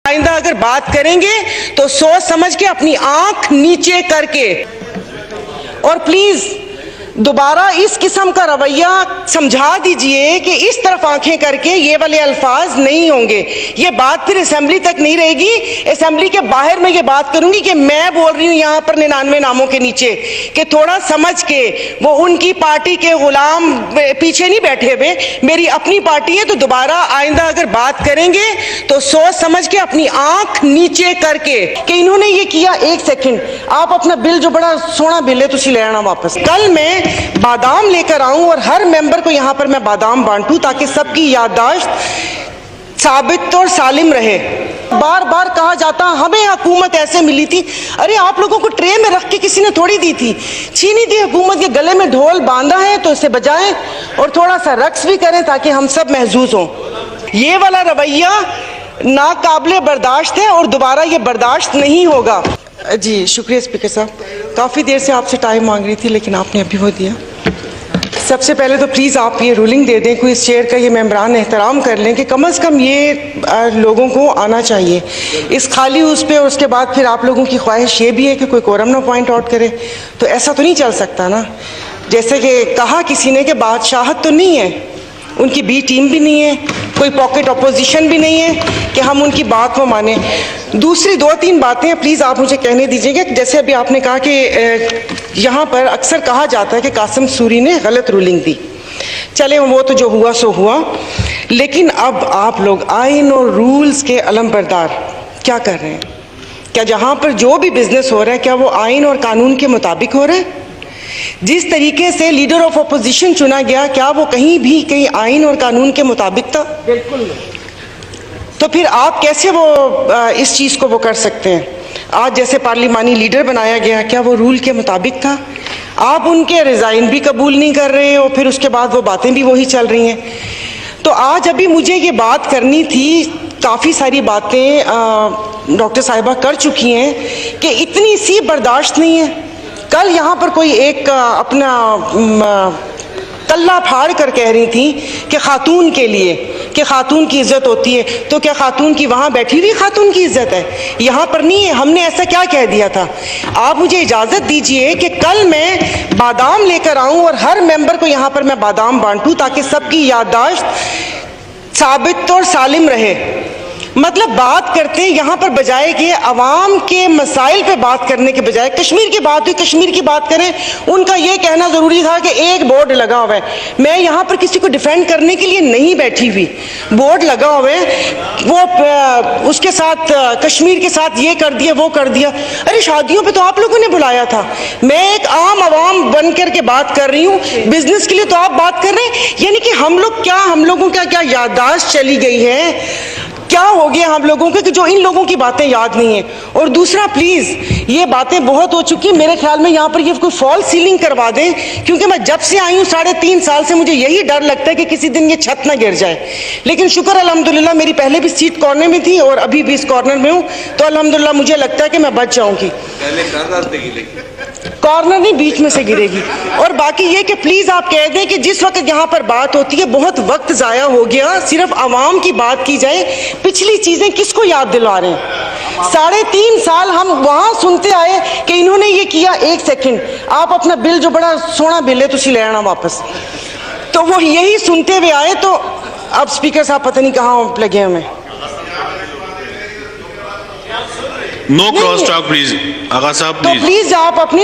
आइंदा अगर बात करेंगे तो सोच समझ के अपनी आंख नीचे करके, और प्लीज दोबारा इस किस्म का रवैया समझा दीजिए कि इस तरफ आंखें करके ये वाले अल्फाज नहीं होंगे। ये बात फिर असेंबली तक नहीं रहेगी, असेंबली के बाहर मैं ये बात करूंगी कि मैं बोल रही हूं यहां पर 99 नामों के नीचे कि थोड़ा समझ के, वो उनकी पार्टी के गुलाम पीछे नहीं बैठे हुए, मेरी अपनी पार्टी है। तो दोबारा आइंदा अगर बात करेंगे तो सोच समझ के अपनी आंख नीचे करके कि इन्होंने ये किया। एक सेकंड, आप अपना बिल जो बड़ा सोना बिल है तुसी ले आना वापस। कल मैं बादाम लेकर आऊं और हर मेंबर को यहां पर मैं बादाम बांटूं ताकि सबकी याददाश्त साबित और सालिम रहे। बार बार कहा जाता हमें हुकूमत ऐसे मिली थी। अरे आप लोगों को ट्रे में रख के किसी ने थोड़ी दी थी, छीनी थी हुकूमत के गले में ढोल बांधा है तो इसे बजाएं और थोड़ा सा रक्स भी करें ताकि हम सब महजूज हों। ये वाला रवैया नाकाबिले बर्दाश्त है और दोबारा ये बर्दाश्त नहीं होगा। जी शुक्रिया स्पीकर साहब, काफ़ी देर से आपसे टाइम मांग रही थी लेकिन आपने अभी वो दिया। सबसे पहले तो प्लीज़ आप ये रूलिंग दे दें, कोई इस चेयर का ये मेंबरान एहतराम कर लें कि कम से कम ये लोगों को आना चाहिए इस खाली उस पे, और उसके बाद फिर आप लोगों की ख्वाहिश ये भी है कि कोई कोरम ना पॉइंट आउट करे। तो ऐसा तो नहीं चल सकता ना, जैसे कि कहा किसी ने कि बादशाहत तो नहीं है, उनकी बी टीम भी नहीं है, कोई पॉकेट अपोजिशन भी नहीं है कि हम उनकी बात को माने। दूसरी 2-3 बातें प्लीज़ आप मुझे कहने दीजिएगा। जैसे अभी आपने कहा कि यहाँ पर अक्सर कहा जाता है कि कासिम सूरी ने गलत रूलिंग दी, चले वो तो जो हुआ सो हुआ, लेकिन अब आप लोग आइन और रूल्स के अलमबरदार क्या कर रहे हैं? क्या जहाँ पर जो भी बिजनेस हो रहा है क्या वो आइन और कानून के मुताबिक हो रहा है? जिस तरीके से लीडर ऑफ अपोजिशन चुना गया क्या वो कहीं आइन और कानून के मुताबिक था? बिल्कुल नहीं। तो फिर आप कैसे वो इस चीज़ को वो कर सकते हैं? आज जैसे पार्लिमानी लीडर बनाया गया क्या वो रूल के मुताबिक था? आप उनके रिज़ाइन भी कबूल नहीं कर रहे और फिर उसके बाद वो बातें भी वही चल रही हैं। तो आज अभी मुझे ये बात करनी थी, काफ़ी सारी बातें डॉक्टर साहिबा कर चुकी हैं कि इतनी सी बर्दाश्त नहीं है। कल यहाँ पर कोई एक अपना तल्ला फाड़ कर कह रही थी कि खातून के लिए कि खातून की इज्जत होती है, तो क्या खातून की वहाँ बैठी हुई खातून की इज्जत है? यहाँ पर नहीं है। हमने ऐसा क्या कह दिया था? आप मुझे इजाज़त दीजिए कि कल मैं बादाम लेकर आऊँ और हर मेंबर को यहाँ पर मैं बादाम बांटूँ ताकि सबकी याददाश्त साबित और सालिम रहे। मतलब बात करते हैं यहाँ पर बजाय कि अवाम के मसाइल पे बात करने के बजाय कश्मीर की बात हुई, कश्मीर की बात करें। उनका ये कहना ज़रूरी था कि एक बोर्ड लगा हुआ है। मैं यहाँ पर किसी को डिफेंड करने के लिए नहीं बैठी हुई, बोर्ड लगा हुआ है, वो उसके साथ कश्मीर के साथ ये कर दिया वो कर दिया। अरे शादियों पर तो आप लोगों ने बुलाया था, मैं एक आम अवाम बन कर के बात कर रही हूँ, बिजनेस के लिए तो आप बात कर रहे हैं। यानी कि हम लोगों का क्या याददाश्त चली गई है? क्या हो गया हम लोगों के कि जो इन लोगों की बातें याद नहीं है? और दूसरा प्लीज़, ये बातें बहुत हो चुकी, मेरे ख्याल में यहाँ पर ये कोई फॉल सीलिंग करवा दें, क्योंकि मैं जब से आई हूँ 3.5 साल से मुझे यही डर लगता है कि किसी दिन ये छत ना गिर जाए। लेकिन शुक्र अल्हम्दुलिल्लाह मेरी पहले भी सीट कॉर्नर में थी और अभी भी इस कॉर्नर में हूँ, तो अल्हम्दुलिल्लाह मुझे लगता है कि मैं बच जाऊँगी। कॉर्नर नहीं, बीच में से गिरेगी। और बाकी ये कि प्लीज़ आप कह दें कि जिस वक्त यहाँ पर बात होती है बहुत वक्त ज़ाया हो गया, सिर्फ आवाम की बात की जाए। पिछली चीज़ें किसको याद दिला रहे हैं? 3.5 साल हम वहाँ सुनते आए कि इन्होंने ये किया। एक सेकंड, आप अपना बिल जो बड़ा सोना बिल है तुसी ले आना वापस। तो वो यही सुनते हुए आए, तो अब स्पीकर साहब पता नहीं कहाँ लगे हमें। नो क्रॉस टॉक प्लीज, आगा साहब तो प्लीज आप अपनी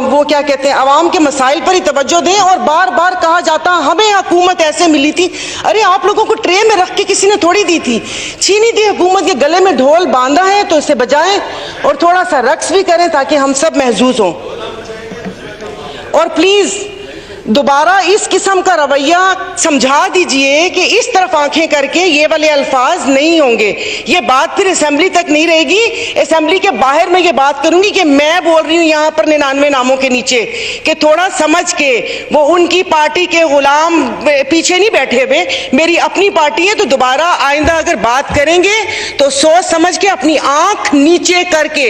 वो क्या कहते हैं अवाम के मसाइल पर ही तवज्जो दें। और बार बार कहा जाता हमें हुकूमत ऐसे मिली थी। अरे आप लोगों को ट्रे में रख के किसी ने थोड़ी दी थी, छीनी थी हुकूमत के गले में ढोल बांधा है तो इसे बजाएं और थोड़ा सा रक्स भी करें ताकि हम सब महजूज हों। और प्लीज दोबारा इस किस्म का रवैया समझा दीजिए कि इस तरफ आंखें करके ये वाले अल्फाज नहीं होंगे। ये बात फिर असेंबली तक नहीं रहेगी, असेंबली के बाहर मैं ये बात करूंगी कि मैं बोल रही हूँ यहाँ पर 99 नामों के नीचे कि थोड़ा समझ के, वो उनकी पार्टी के गुलाम पीछे नहीं बैठे हुए, मेरी अपनी पार्टी है। तो दोबारा आइंदा अगर बात करेंगे तो सोच समझ के अपनी आंख नीचे करके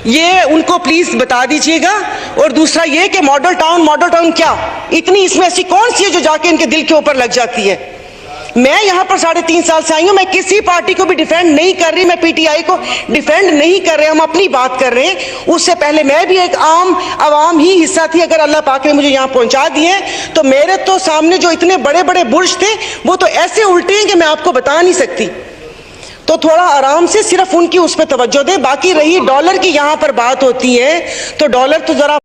ये उनको प्लीज बता दीजिएगा। और दूसरा ये कि मॉडल टाउन क्या इतनी इसमें ऐसी कौन सी है जो जाके इनके दिल के ऊपर लग जाती है? मैं यहाँ पर 3.5 साल से आई हूँ, मैं किसी पार्टी को भी डिफेंड नहीं कर रही, मैं पीटीआई को डिफेंड नहीं कर रहे, हम अपनी बात कर रहे हैं। उससे पहले मैं भी एक आम आवाम ही हिस्सा थी। अगर अल्लाह पाक ने मुझे यहाँ पहुँचा दिए तो मेरे तो सामने जो इतने बड़े बड़े बुर्ज थे वो तो ऐसे उल्टे हैं कि मैं आपको बता नहीं सकती। तो थोड़ा आराम से सिर्फ उनकी उस पर तवज्जो दे। बाकी रही डॉलर की यहाँ पर बात होती है तो डॉलर तो जरा